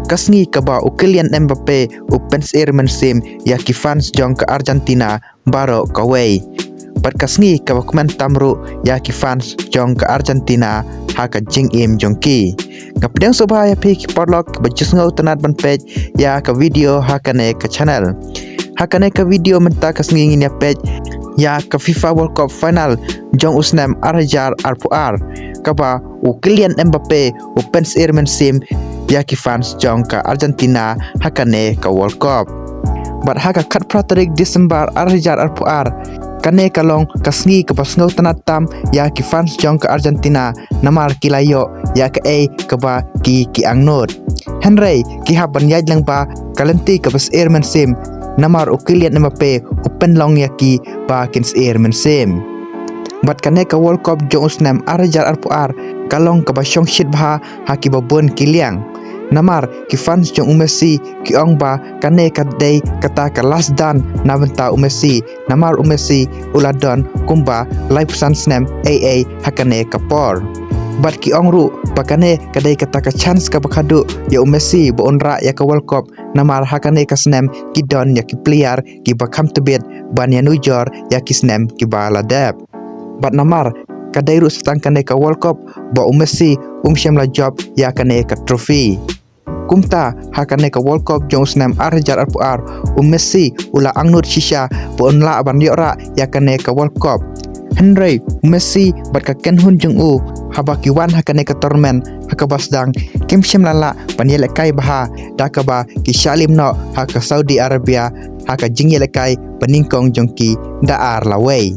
kasngi kaba Kylian Mbappe Prince-Irman sim ya ki fans jong ke Argentina baro kawai. Bat kasngi kaba komentam ru ya ki fans jong ke Argentina haka jing im jong ki. Kapdeng sobha ya pi ki podlog bajus ngau tanat ban page ya ke video hakane ke channel. Hakane ke video menta kasngi ngin ya page ya ke FIFA World Cup final jong usnam Arjar Arpuar kaba Kylian Mbappe Prince-Irman sim ya ki fans jong ke Argentina hakane ke World Cup. Bat haka kat pratarik Desember Arjar Arpuar kane kalong kasngi ke pasngau tanatam ya ki fans jong ke Argentina namar kilayo ya ke keba ki angnot. Henry ki haban yaj lang ba kalenti ke Prince-Irman sim namar Kylian Mbappe pen long ya ki ba Prince-Irman sim. Bat kane ke World Cup jong usnam Arjar Arpuar kalong ke basyong shit bah haki babon kiliang. Namar ki fans jong Messi ki ong ba kane kadai kata ke last dan na benta Messi namar Messi uladon kumba live pesan snam hakane kapor. Bat ki ong ru bakane kadai kata ke chance ke bakadu ya Messi bo onra ya ke World Cup namar hakane ke snam ki don ya ki player ki bakam tebet ban ya nujor ya ki snam ki baladep. Bat namar kadai ru setang kane ke World Cup bo Messi syam la job ya kane ke trofi. Kumta hakane ke World Cup jong usnam Arjar Arpuar Messi ula angnut shisha bo onla ban yora ya kane ke World Cup. Henry Messi bat ka kenhun jong habaki wan hakane ke tormen hakabasdang syam lala panyele kai baha dakaba ki shalim no haka Saudi Arabia haka jingyele kai peningkong jongki daar lawei.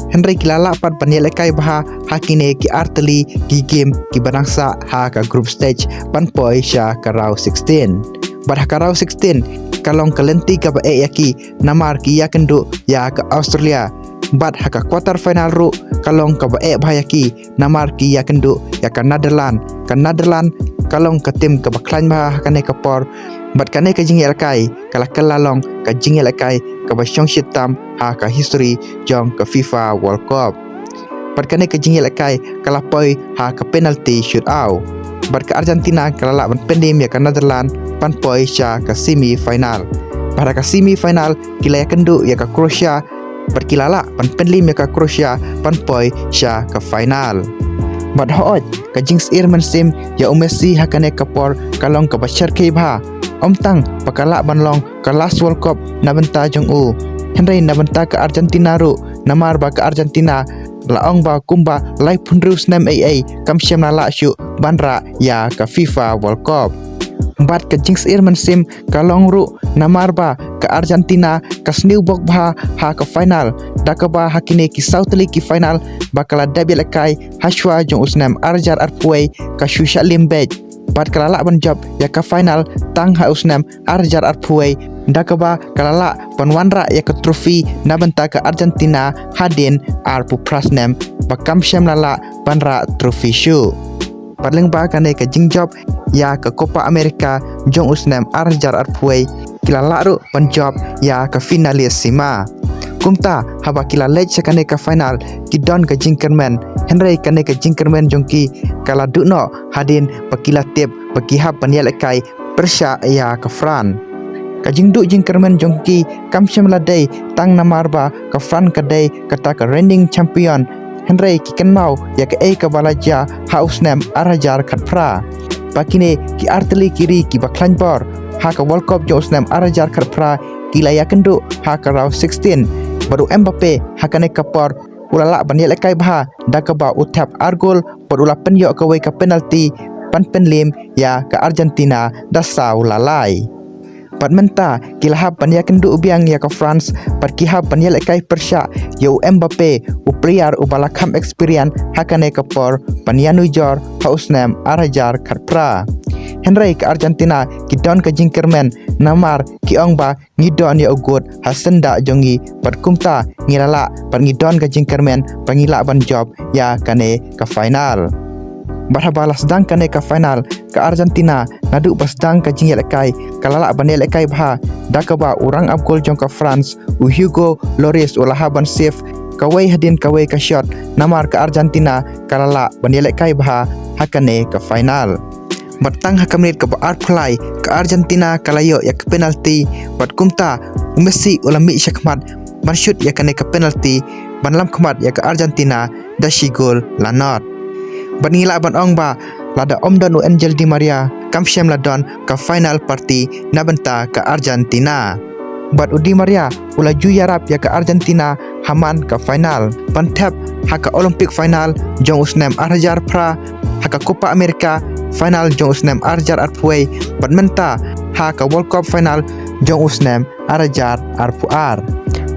Henry kilala pat panyele kai baha hakine ki arteli ki game ki banangsa haka group stage panpoi sha karau 16. Bat hakarau 16 kalong kalenti ka ba yaki namar ki yakendu ya ke Australia. Bat haka quarter final ru kalong ka ba bahayaki namar ki yakendu ya ke Netherlands. Ke Netherlands kalong ke tim ka baklan bah hakane ka por. Bat kane ka jingyel kai kala kalalong ka jingyel kai ka ba syong shitam ha ka history jong ke FIFA World Cup. Bat kane ka jingyel kai kala poi ha ka penalty shootout. Bat ka Argentina kala ban pendim ya ke Netherlands pan poi sha ka semi final. Pada ka semi final kila ya kendu ya ke Croatia. Bat kilala pan penlim ya ke Croatia pan poi sha ke final. Bat hooj ka Prince-Irman sim ya Messi hakane kapor kalong ka bashar ke bha omtang pakala banlong ke last World Cup na benta jong Henry na benta ke Argentina ru namar ba ke Argentina laong ba kumba live punrus nam kam syam na la syu banra ya ke FIFA World Cup. Bat ke Prince-Irman sim kalong ru namar ba ke Argentina kasniu bok bha ha ke final dakaba hakine ki sautli ki final bakala dabil kai hashwa jong usnam Arjar Arpuai ka shusha limbej. Bat kalala ban job ya ke final tang ha usnam Arjar Arpuai dakaba kalala panwanra ya ke trofi na benta ke Argentina hadin arpu prasnam bakam syam lala banra trofi shu. Paling ba kane ke jing job ya ke Copa America jong usnam Arjar Arpuai kilala ru pan job ya ke finalissima. Kumta haba kila lej sekane ke final kidon ke jingkerman Henry kane ke jingkerman jongki kala dukno hadin pakila tip pakihap panyel kai persya ya ke Fran. Kajing duk jingkerman jongki kamsyam ladai tang namarba ke Fran kadai kata ke reigning champion Henry kikan mau ya ke ke balaja hausnam Arjar Khatpra. Pakine ki arteli kiri ki baklan bor ha ke World Cup josnam Arjar Khatpra kila ya kendu ha ke round 16 baru Mbappe hakane kapor ulala banyel kai bha dakaba utap argol perula penyo ke wei ke penalti pan penlim ya ke Argentina dasau lalai. Pat menta kilahap panya kendu ubiang ya ke France pat kihap panyel kai persya ya Mbappe player ubalakam experience hakane kapor panyanu jor hausnam Arjar Khatpra. Henry ke Argentina kidon ke jingkerman namar ki ong ba ngidon ya ugut hasenda jongi pat kumta ngilala pat ngidon ke jingkerman pangila ban job ya kane ke final. Barhabala sedang kane ke final ke Argentina nadu basdang ke jingyel kai kalala banel kai bha dakaba urang abgol jong ke France Hugo Lloris ulahaban save kawai hadin kawai ke shot namar ke Argentina kalala banel kai bha hakane ke final. batang hakamenit ka art play ke Argentina kalayo ya ke penalti bat kumta Messi ulami syakmat ban shoot ya kane ke penalti ban lam khamat ya ke Argentina da shi gol lanot ban ngila ban ong ba lada omdan u Angel Di Maria kam syam ladon ke final party na benta ke Argentina bat u Di Maria ula ju yarap ya ke Argentina haman ke final ban tap haka Olympic final jong usnem arjar pra haka Copa America final jong usnem arjar arpuai ban menta haka World Cup final jong usnem arjar arpuar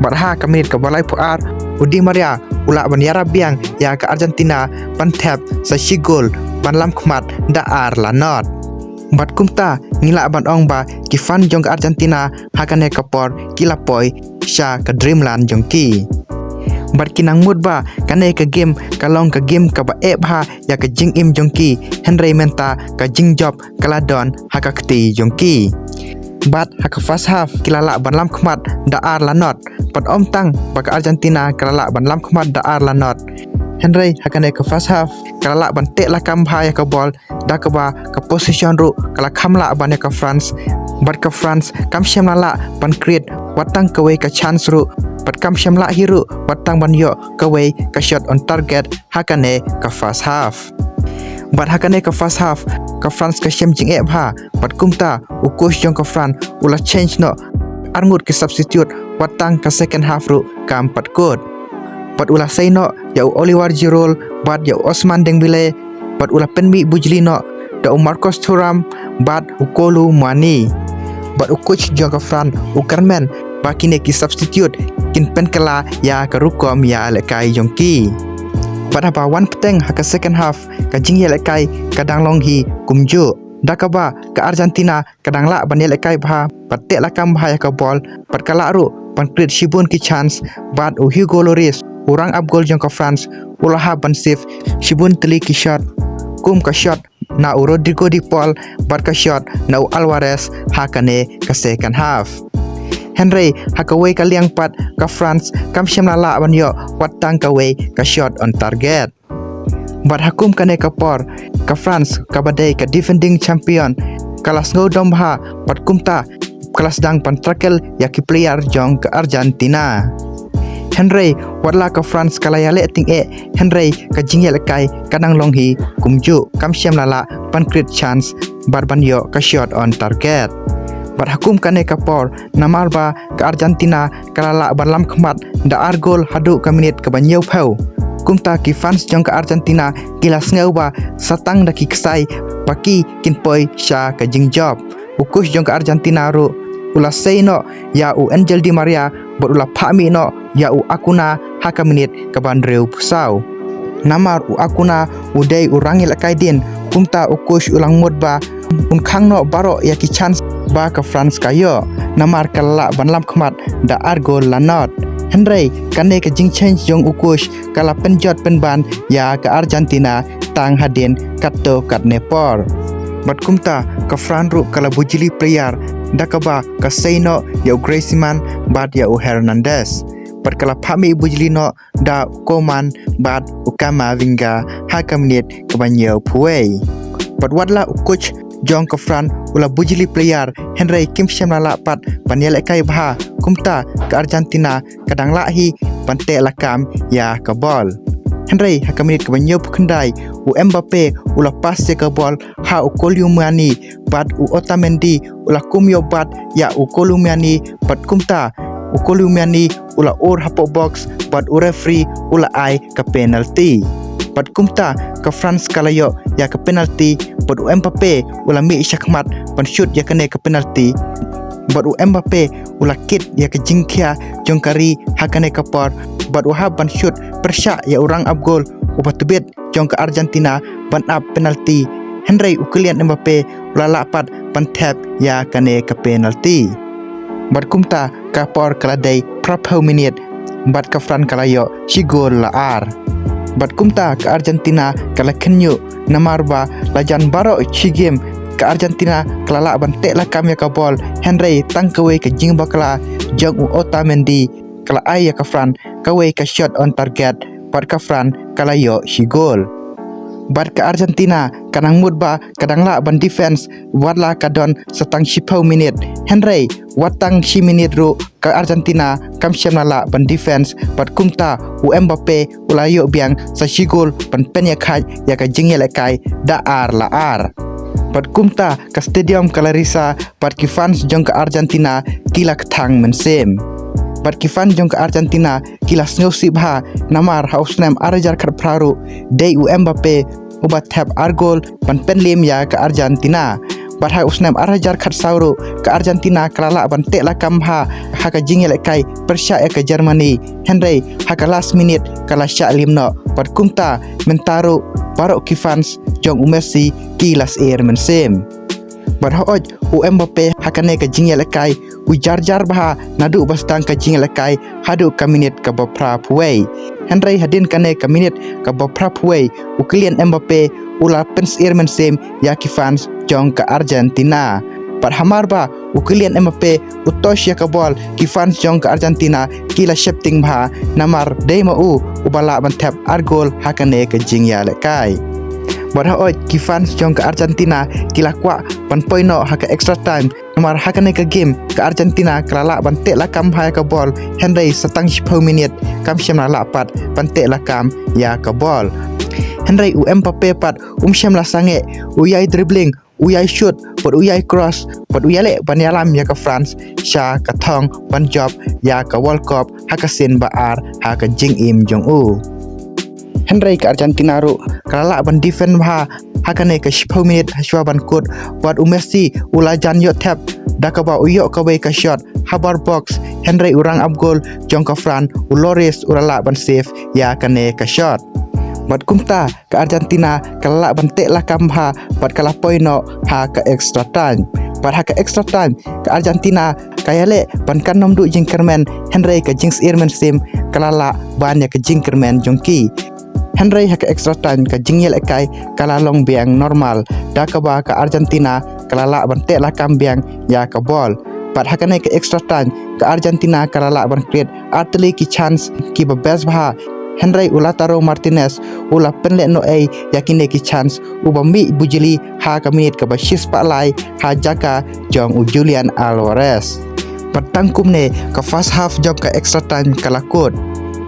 bat ha kamenit ke balai puar u Di Maria ula ban yarap biang ya ke Argentina ban tap sa shigol ban lam khmat da ar lanot bat kumta ngila ban ong ba ki fan jong ke Argentina hakane kapor kilapoi sha ke Dreamland jong ki bat kinang mud ba kane ke game kalong ke game ka ba e bha ya ke jing im jong ki Henry menta ka jing job kaladon haka kti jong ki bat haka first half kilala ban lam khmat da ar lanot pat om tang ba ke Argentina kilala ban lam khmat da ar lanot Henry hakane ke first half kalala ban te la kam bha ya ke ball da ke ba ke position ru kala khamla ban ya ke France bat ke France kam syam la ban create watang ke we ke chance ru pat kam syam la hiru watang ban yo ke we ke shot on target hakane ke first half bat hakane ke first half ke France ke syam jing e bha pat kumta u coach jong ke France ula change no arngut ke substitute watang ke second half ru kam pat good pat ulah say no ya Oliver Giroud bat ya Osman Dembele bat ulah penmi bujli no da Marcos Thuram bat Kolo Muani bat coach jong ke Fran Carmen bakine ki substitute kin pen kala ya ke rukom ya lekai jongki bat apa wan peteng haka second half ka jing ya lekai kadang long hi kumju dakaba ke Argentina kadang la ban ya lekai bha pat te lakam bha ya ke ball pat kala ru pan create shibun ki chance bat Hugo Lloris urang up goal jong ke France ulah ban save shibun teli ki shot kum ka shot na Rodrigo Di Paul bat ka shot na Alvarez hakane ka second half Henry hakaway ka liang pat ka France kam syam la ban yo watang kaway ka shot on target bat hakum kane ka por ka France ka badai ka defending champion kalas ngo domha pat kumta kalas dang pan tackle ya ki player jong ke Argentina Henry watla ke France kalaya le ting e Henry ka jingyel kai kadang long hi kumju kam syam la pan create chance bar ban yo ka shot on target bat hakum kane ka por namar ba ke Argentina kalala ban lam khmat da ar gol hadu ka minit ka ban yau phau kumta ki fans jong ke Argentina kilas ngau ba satang da ki ksai paki kin poi sha ka jing job ukus jong ke Argentina ru ula say no ya Angel Di Maria bot ula phami no ya Akuna haka minit ka ban reu pusau namar Akuna udai urangil kai din kumta ukus ulang mod ba khang no baro ya ki chance ba ka France kayo namar kala ban lam khmat da ar gol lanot Henry kane ka jing change jong ukush kala penjot penban ya ke Argentina tang hadin katto kat nepor bat kumta ka France ru kala bujili player dakaba ka Seino ya Griezmann bat ya Hernandez bat kala phami bujili no da Koman bat Kamavinga haka minit ka banyo puai bat wadla coach jong ke Fran ula bujili player Henry Kim syam la pat banyel kai bha kumta ke Argentina kadang la hi pante lakam ya ka ball Henry haka minit ka banyo pukendai Mbappe ula pas ke ball ha Kolo Muani bat Otamendi ula kumyo bat ya Kolo Muani bat kumta Kolo Muani ula or hapo box bat referee ula ai ka penalty bat kumta ke France kalayo ya ke penalty bat Mbappe ula mi syakmat ban shoot ya kene ke penalty bat Mbappe ula kit ya ke jingkia jongkari hakane ke por bat wahab ban shoot persya ya orang up goal ubat tebet jong ke Argentina ban up penalty Henry ukelian Mbappe ula lapat ban tap ya kane ke penalty bat kumta ka por kaladai prapau minit bat ka Fran kalayo si gol la ar bat kumta ke Argentina kala kenyu namarba lajan baro si game ke Argentina kelala ban tek la kam ya ka bol Henry tangkawe ke jing bakla jong Otamendi kala ai ya ka Fran kawe ka shot on target bat ka Fran kalayo si gol Bat ke Argentina kadang mudba kadang la ban defense wadla kadon setang 10 minit. Henry watang 10 minit ru ke Argentina kam syamna la ban defense bat kumta u Mbappe ulayo biang sa sigol ban penya khai ya ka jingel kai da ar la ar. Bat kumta ke stadium Calarisa bat ki fans jong ke Argentina kila ketang mensem. Bat ki fan jong ke Argentina kila snusip ha namar hausnem arajar kar praru dei u Mbappe ubat tap argol ban penlim ya ke Argentina. Bat ha usnem arajar khat sauro ke Argentina kalala ban tek la kam ha ka jingel kai persya ya ke Germany. Henry ha ka last minute kala sya limno bat kumta mentaro barok ki fans jong Messi kilas air mensem. Bat ha oj u Mbappe hakane ke jingel kai u jar bah nadu bastang ke jingel kai hadu ka minit ka bapra puai. Henry hadin kane ka minit ka bapra puai u Kylian Mbappe ula pens air mensem ya ki fans jong ke Argentina. Pat hamar ba u Kylian Mbappe utos ya ka bol ki fans jong ke Argentina kila shifting bah namar dei ma u bala ban tap argol hakane ke jingel kai. Badha oj ki fans jong ke Argentina kila kwa ban poino ha ke extra time namar hakane ke game ke Argentina kalala ban tek la kam ha ka bol Henry setang 10 minit kam syamna la pat ban tek la kam ya ka bol. Henry u Mbappe pat syamla sange uyai dribbling uyai shoot pat uyai cross pat uyale ban yalam ya ke France sha ka thong ban job ya ke World Cup ha ka sen ba ar ha ka jing im jong u. Henry ke Argentina ru kalala ban defend bah hakane ke 10 minit haswa ban kut buat Messi ula jan yo tap dakaba uyok kawe ka shot habar box Henry urang up goal jong ka Fran Loris urala ban save ya kane ka shot. Bat kumta ke Argentina kalala ban tek la kam ha bat kala poino ha ka extra time. Bat ha ka extra time ke Argentina kayale ban kan nomdu jingkermen Henry ke jings irmen sim kalala ban ya ke jingkermen jongki. Henry ha ke extra time ke jingyel ekai kala long biang normal dakaba ke Argentina kalala ban tek la kam biang ya ka bol. Pat hakane ke extra time ke Argentina kalala ban create artily ki chance ki ba best bah Henry Lautaro Martinez ula penle no ai yakine ki chance uba mi bujili ha ka minit ka ba shis pa lai ha jaka jong u Julian Alvarez. Patangkum ne ka first half jong ka extra time kala kod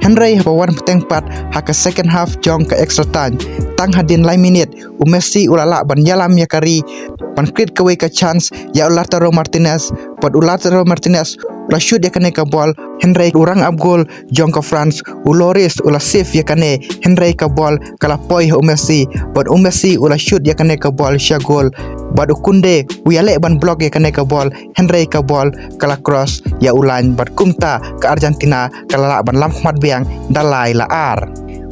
Henry habawan peteng pat ha ka second half jong ka extra time tang hadin lai minit u Messi ulala ban yalam yakari ban create kawe ka chance ya Lautaro Martinez pat Lautaro Martinez ula shoot yakane ka ball Henry urang up goal jong ka France Loris ula save yakane Henry ka ball kala poi Messi but Messi ula shoot yakane ka ball sha goal but Kunde uyale ban block yakane ka ball Henry ka ball kala cross ya ulan but kumta ke Argentina kala ban lam khmat biang dalai la ar.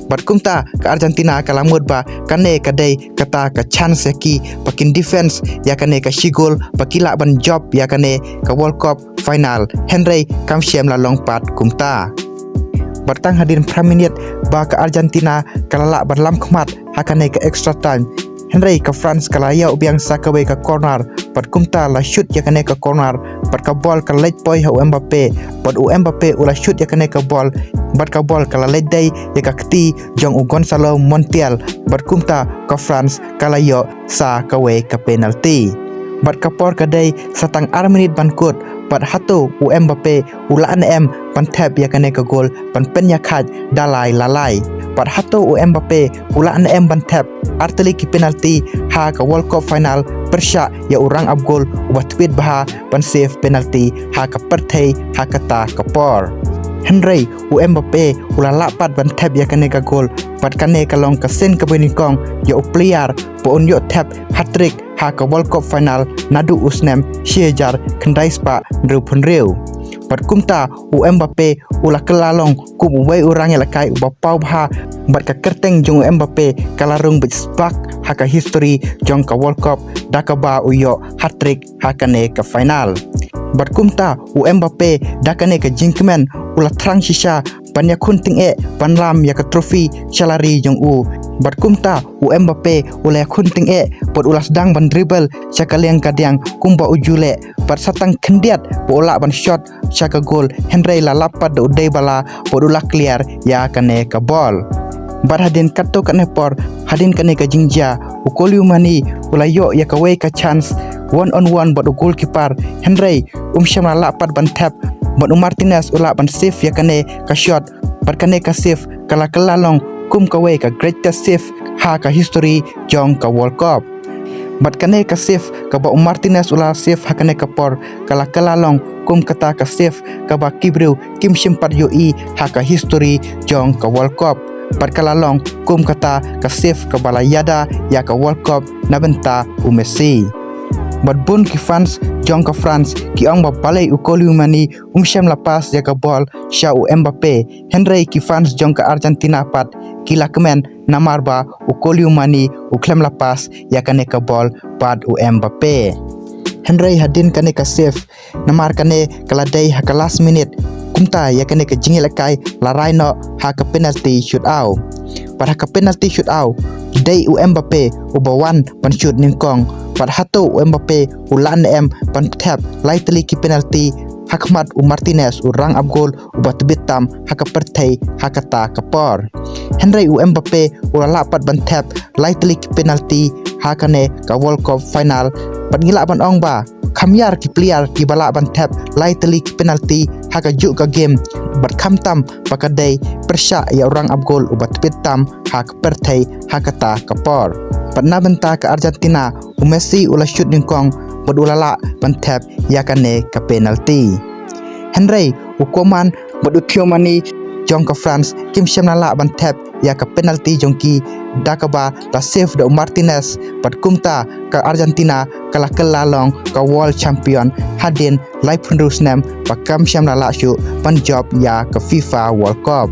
Bat kumta ke Argentina kala mudba kane kadai kata ka chance ki pakin defense ya kane ka sigol pakila ban job ya kane ka World Cup final Henry kam syam la long pat kumta. Batang hadirin praminit ba ke Argentina kala ban lam khmat hakane ka extra time Henry ke France kala ya biang sakawe ka corner pat kumta la shoot ya kane ka corner pat ka ball ka late boy ha Mbappe pat Mbappe ula shoot ya kane ka ball bat ka ball kala late day ya ka kti jong Gonzalo Montiel bat kumta ka France kala yo sa kawe ka penalty bat ka por ka day satang 4 minit ban kut pat hato Mbappe ula an ban tap ya kane ka gol ban pen ya khat dalai lalai pat hato Mbappe ula an ban tap arteli ki penalty ha ka World Cup final persya ya urang up goal ubat tweet bah ban save penalty ha ka perthei ha kata ka por Henry Mbappe ula lapat ban tap ya kane ka gol pat kane ka long ka sen ka benikong ya player po on yo tap hat-trick ha ka World Cup final nadu usnem siejar kendai spa drupun reu pat kumta Mbappe ula kelalong kum ubai urang ya lakai uba pau bah bat ka kerteng jong Mbappe kalarung bespak ha ka history jong ka World Cup dakaba uyo hat-trick ha kane ka final bat kumta Mbappe dakane ka jingkmen ula trang shisha banyak kunting ban lam ya ka trofi salary jong u bat kumta Mbappe ula kunting pot ulas dang ban dribble sakaliang kadiang kumba ujule bat satang kendiat bola ban shot saka gol Henry la lapat do dei bala pot ula clear ya kane ka ball bat hadin katto kane por hadin kane ka jingja ukoliu mani ulayo ya kawe ka chance one on one bot goalkeeper Henry syamla lapat ban tap bot Martinez ula ban save ya kane ka shot bat kane ka save kala long kum kawe ka greatest save ha ka history jong ka World Cup bat kane ka save ka bot Martinez ula save ha kane ka por kala long kum kata ka save ka ba kibreu kim simpat yo I ha ka history jong ka World Cup bat kala long kum kata ka save ka balayada ya ka World Cup na benta Messi bat bun ki fans jong ka France ki ong ba balai ukoliu mani syam lapas ya ka bol sha Mbappe Henry ki fans jong ka Argentina pat kila kemen namar ba ukoliu mani klem lapas ya kane ka bol pad Mbappe Henry hadin kane ka save namar kane kala day ha ka last minute kumta ya kane ka jingil kai larai no ha ka penalty shootout pada ka penalty shootout day Mbappe ubawan pan shoot ning kong pada hatu Mbappe ulan pan tap lightly ki penalty hakmat Martinez rang up goal ubat bitam haka pertai hakata kapor Henry Mbappe ulala pat ban tap lightly ki penalty hakane ka World Cup final pat ngila ban ong ba kamyar ki player ki bala ban tap lightly ki penalty haka juk ka game bat kamtam pakadai persya ya orang up goal ubat bitam hak pertai hakata kapor pat na benta ka Argentina Messi ula shoot ning kong bot ulala ban tap ya kane ka penalty Henry ukoman bot utiomani jong ka France kim syamna la ban tap ya ka penalty jongki dakaba la save de Martinez pat kumta ka Argentina kala long ka world champion hadin lai pundus nem pakam syamna la shu pan job ya ka FIFA World Cup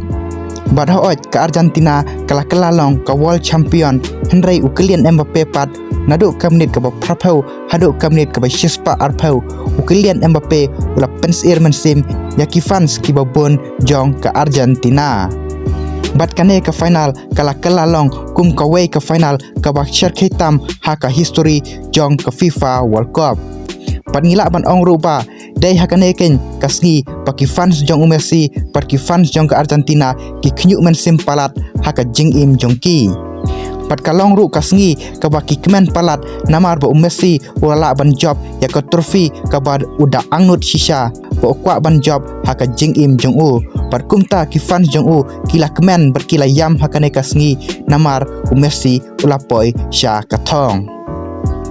bat hooj ka Argentina kala long ka world champion Henry ukelian Mbappe pat nadu kamnit ka prapau hadu kamnit ka shispa arpau ukelian Mbappe ula pens sim yaki fans ki babon jong ka Argentina bat kane ka final kala long kum ka way ka final ka bak share khitam ha ka history jong ka FIFA World Cup pat ngila ban ong ruba dai hakane ken kasngi paki fans jong Messi pat ki fans jong ka Argentina ki khnyuk men sim palat haka jing im jongki pat kalong ru kasngi ka baki kemen palat namar ba Messi wala ban job ya ka trophy ka bad uda angnut shisha ba kwa ban job haka jing im jong u pat kumta ki fans jong u kila kemen berkila yam hakane kasngi namar Messi ulapoi sha kathong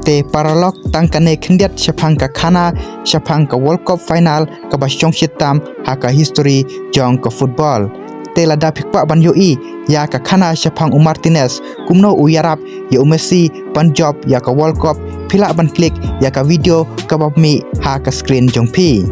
te paralog tangkane khendiat shapang ka khana shapang ka World Cup final ka basyong shitam haka history jong ka football te lada phikpa ban yo I ya ka khana shapang Martinez kumno uyarap ya Messi pan job ya ka World Cup phila ban klik ya ka video ka babmi ha ka screen jong phi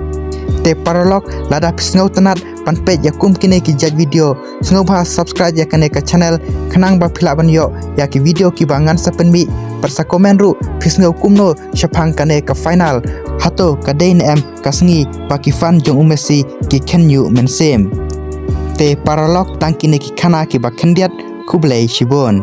te paralog lada phisngau tanat pan page ya kum kine ki jaj video sngo bha subscribe ya kane ka channel khanang ba phila ban yo ya ki video ki bangan sapen mi persa komen ru phisngau kumno shapang kane ka final hato ka dein kasngi baki fan jong Messi ki khenyu mensem te paralog tangkine ki khana ki ba khendiat kublai shibon